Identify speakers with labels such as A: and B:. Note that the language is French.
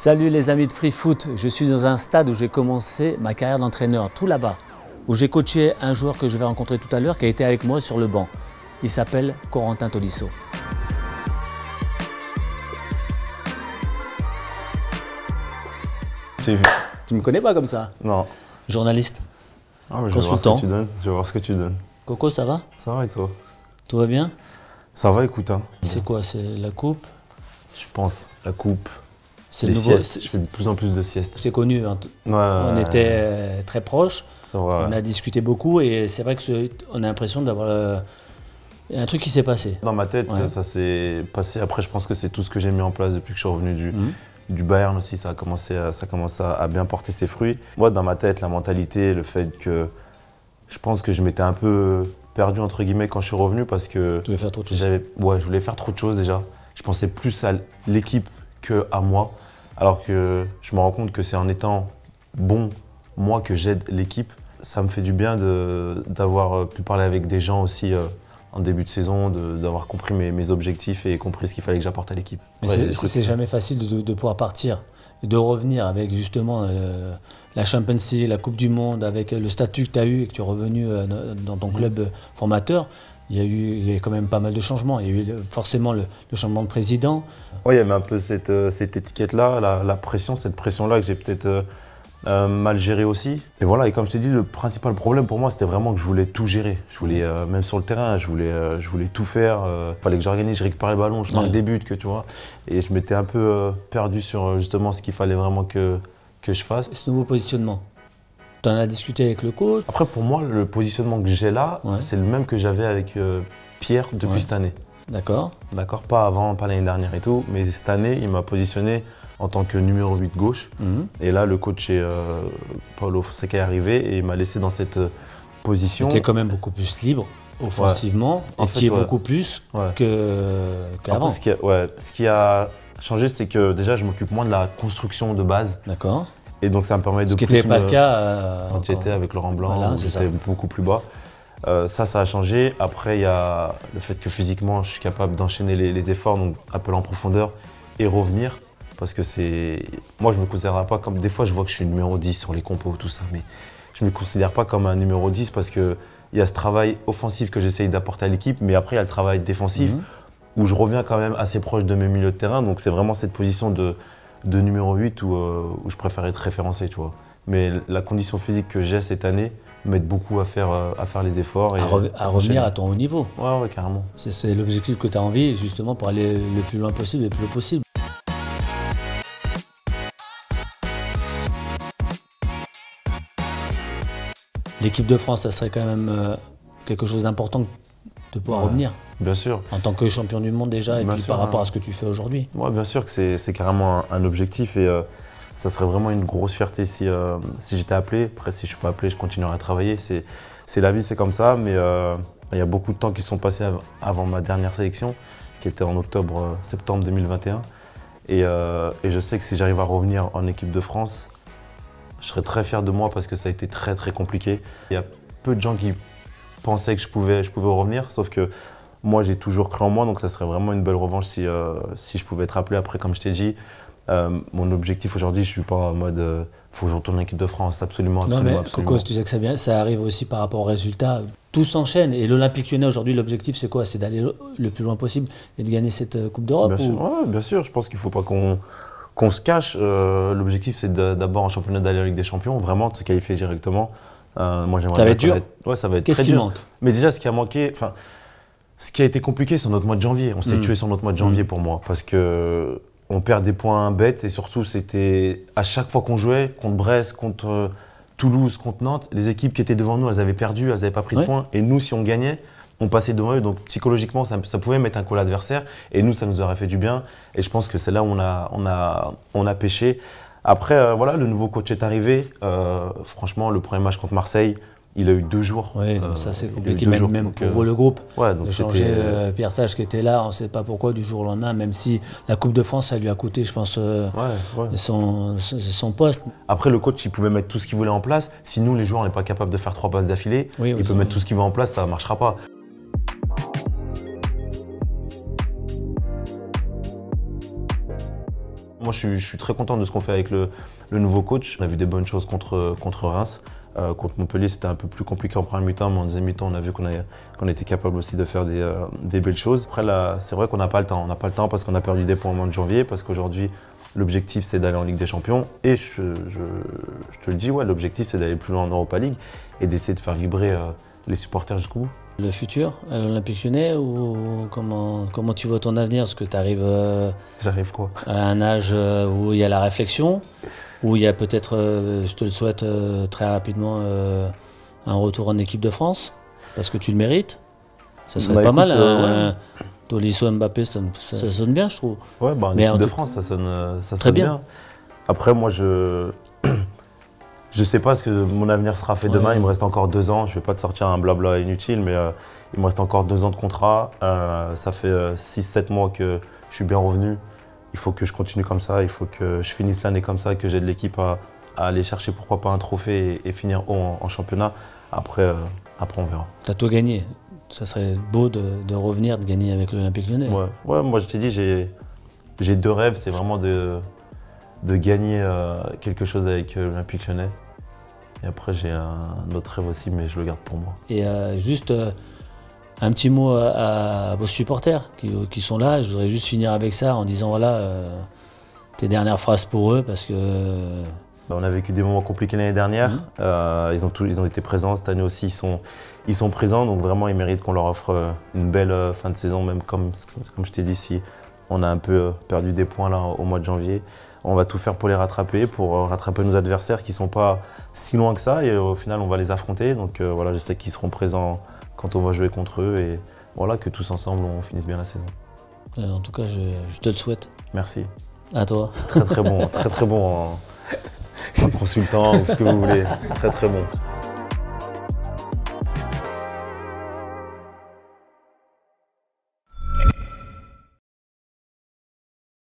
A: Salut les amis de Free Foot, je suis dans un stade où j'ai commencé ma carrière d'entraîneur, tout là-bas, où j'ai coaché un joueur que je vais rencontrer tout à l'heure qui a été avec moi sur le banc. Il s'appelle Corentin Tolisso. Tu me connais pas comme ça?
B: Non.
A: Journaliste,
B: Ah, mais
A: consultant.
B: Je vais voir ce que tu donnes.
A: Coco, ça va?
B: Ça va et toi?
A: Tout va bien?
B: Ça va, écoute. Hein.
A: C'est quoi? C'est la coupe?
B: Je pense, la coupe,
A: C'est
B: les
A: nouveau.
B: siestes. Je fais de plus en plus de siestes.
A: Je t'ai connu, hein. On était très proches, on a discuté beaucoup et c'est vrai qu'on a l'impression d'avoir un truc qui s'est passé.
B: Dans ma tête, ça s'est passé. Après, je pense que c'est tout ce que j'ai mis en place depuis que je suis revenu du Bayern aussi. Ça a commencé à bien porter ses fruits. Moi, dans ma tête, la mentalité, le fait que je pense que je m'étais un peu perdu entre guillemets quand je suis revenu parce que
A: Tu voulais faire trop de choses.
B: je voulais faire trop de choses déjà. Je pensais plus à l'équipe qu'à moi. Alors que je me rends compte que c'est en étant bon, moi, que j'aide l'équipe. Ça me fait du bien d'avoir pu parler avec des gens aussi en début de saison, d'avoir compris mes objectifs et compris ce qu'il fallait que j'apporte à l'équipe.
A: Mais c'est jamais facile de pouvoir partir et de revenir avec justement la Champions League, la Coupe du Monde, avec le statut que tu as eu et que tu es revenu dans ton club formateur. Il y a eu quand même pas mal de changements. Il y a eu forcément le changement de président.
B: Oui, il y avait un peu cette étiquette-là, la pression, cette pression-là que j'ai peut-être mal gérée aussi. Et voilà, et comme je t'ai dit, le principal problème pour moi, c'était vraiment que je voulais tout gérer. Je voulais, même sur le terrain, je voulais tout faire. Il fallait que j'organise, je récupère le ballon, je marque des buts, tu vois. Et je m'étais un peu perdu sur justement ce qu'il fallait vraiment que je fasse.
A: Ce nouveau positionnement, tu en as discuté avec le coach?
B: Après, pour moi, le positionnement que j'ai là, c'est le même que j'avais avec Pierre depuis cette année.
A: D'accord.
B: D'accord, pas avant, pas l'année dernière et tout, mais cette année, il m'a positionné en tant que numéro 8 gauche. Et là, le coach Paulo Fonseca est arrivé et il m'a laissé dans cette position.
A: Tu es quand même beaucoup plus libre offensivement et tu es beaucoup plus qu'avant.
B: Ce qui a changé, c'est que déjà, je m'occupe moins de la construction de base.
A: D'accord.
B: Et donc, ça me permet de.
A: Ce qui n'était pas le cas
B: quand j'étais avec Laurent Blanc,
A: voilà,
B: j'étais beaucoup plus bas. Ça a changé. Après, il y a le fait que physiquement, je suis capable d'enchaîner les efforts, donc appeler en profondeur et revenir. Parce que c'est. Moi, je ne me considère pas comme. Des fois, je vois que je suis numéro 10 sur les compos, tout ça, mais je ne me considère pas comme un numéro 10 parce qu'il y a ce travail offensif que j'essaye d'apporter à l'équipe, mais après, il y a le travail défensif où je reviens quand même assez proche de mes milieux de terrain. Donc, c'est vraiment cette position de numéro 8 où je préfère être référencé, tu vois. Mais la condition physique que j'ai cette année m'aide beaucoup à faire les efforts. Et
A: à revenir à ton haut niveau.
B: Ouais, carrément.
A: C'est l'objectif que tu as envie, justement, pour aller le plus loin possible, le plus haut possible. L'équipe de France, ça serait quand même quelque chose d'important de pouvoir revenir.
B: Bien sûr.
A: En tant que champion du monde déjà, et puis par rapport à ce que tu fais aujourd'hui.
B: Oui, bien sûr que c'est carrément un objectif et ça serait vraiment une grosse fierté si j'étais appelé. Après, si je ne suis pas appelé, je continuerai à travailler. C'est la vie, c'est comme ça, mais il y a beaucoup de temps qui sont passés avant ma dernière sélection, qui était en septembre 2021. Et je sais que si j'arrive à revenir en équipe de France, je serais très fier de moi parce que ça a été très très compliqué. Il y a peu de gens qui pensaient que je pouvais revenir, sauf que moi j'ai toujours cru en moi, donc ça serait vraiment une belle revanche si je pouvais être appelé. Après, comme je t'ai dit, mon objectif aujourd'hui, je ne suis pas en mode faut que je retourne en équipe de France, absolument.
A: Non mais Coco, tu sais que ça arrive aussi par rapport aux résultats. Tout s'enchaîne et l'Olympique Lyonnais aujourd'hui, l'objectif c'est quoi? C'est d'aller le plus loin possible et de gagner cette Coupe d'Europe?
B: Bien sûr, je pense qu'il ne faut pas qu'on se cache. L'objectif c'est d'abord en championnat d'aller en Ligue des Champions, vraiment de se qualifier directement. Moi, j'aimerais
A: ça va être dur.
B: Ouais, ça va être
A: Qu'est-ce qui manque?
B: Mais déjà, ce qui a manqué, ce qui a été compliqué, c'est notre mois de janvier. On s'est tué sur notre mois de janvier pour moi, parce que on perd des points bêtes et surtout, c'était à chaque fois qu'on jouait contre Brest, contre Toulouse, contre Nantes, les équipes qui étaient devant nous, elles avaient perdu, elles n'avaient pas pris de points. Et nous, si on gagnait, on passait devant eux. Donc psychologiquement, ça pouvait mettre un coup à l'adversaire. Et nous, ça nous aurait fait du bien. Et je pense que c'est là où on a pêché. Après, voilà, le nouveau coach est arrivé. Franchement, le premier match contre Marseille, il a eu 2 jours.
A: Oui, ça c'est compliqué, même pour vous le groupe. De changer Pierre Sage qui était là, on ne sait pas pourquoi, du jour au lendemain, même si la Coupe de France, ça lui a coûté, je pense, son poste.
B: Après, le coach, il pouvait mettre tout ce qu'il voulait en place. Si nous, les joueurs, on n'est pas capable de faire 3 passes d'affilée, il peut mettre tout ce qu'il veut en place, ça ne marchera pas. Moi, je suis très content de ce qu'on fait avec le nouveau coach. On a vu des bonnes choses contre Reims. Contre Montpellier, c'était un peu plus compliqué en première mi-temps, mais en deuxième mi-temps, on a vu qu'on était capable aussi de faire des belles choses. Après, là, c'est vrai qu'on n'a pas le temps. On n'a pas le temps parce qu'on a perdu des points au mois de janvier, parce qu'aujourd'hui, l'objectif, c'est d'aller en Ligue des Champions. Et je te le dis, ouais, l'objectif, c'est d'aller plus loin en Europa League et d'essayer de faire vibrer les supporters jusqu'au bout.
A: Le futur à l'Olympique Lyonnais, ou comment tu vois ton avenir? Parce que tu arrives
B: J'arrive quoi?
A: à un âge où il y a la réflexion, où il y a peut-être, je te le souhaite très rapidement, un retour en équipe de France, parce que tu le mérites. Ça serait pas mal.
B: Ouais.
A: Tolisso, Mbappé, ça sonne bien, je trouve.
B: Ouais, bah en équipe de France, ça sonne bien. Après, moi, je sais pas ce que mon avenir sera fait demain. Il me reste encore 2 ans. Je vais pas te sortir un blabla inutile, mais il me reste encore 2 ans de contrat. Ça fait 6-7 mois que je suis bien revenu. Il faut que je continue comme ça. Il faut que je finisse l'année comme ça, que j'aide l'équipe à aller chercher pourquoi pas un trophée et finir haut en championnat. Après, on verra.
A: Tu as tout gagné. Ça serait beau de revenir, de gagner avec l'Olympique Lyonnais.
B: Ouais, moi je t'ai dit, j'ai 2 rêves. C'est vraiment de gagner quelque chose avec l'Olympique Lyonnais. Et après, j'ai un autre rêve aussi, mais je le garde pour moi.
A: Et juste un petit mot à vos supporters qui sont là. Je voudrais juste finir avec ça en disant, voilà, tes dernières phrases pour eux, parce que...
B: On a vécu des moments compliqués l'année dernière. Ils ont été présents. Cette année aussi, ils sont présents. Donc vraiment, ils méritent qu'on leur offre une belle fin de saison, même comme je t'ai dit, si on a un peu perdu des points là au mois de janvier. On va tout faire pour les rattraper, pour rattraper nos adversaires qui ne sont pas si loin que ça. Et au final, on va les affronter. Donc voilà, je sais qu'ils seront présents quand on va jouer contre eux. Et voilà, que tous ensemble, on finisse bien la saison.
A: En tout cas, je te le souhaite.
B: Merci.
A: À toi.
B: Très bon en consultant ou ce que vous voulez. Très bon.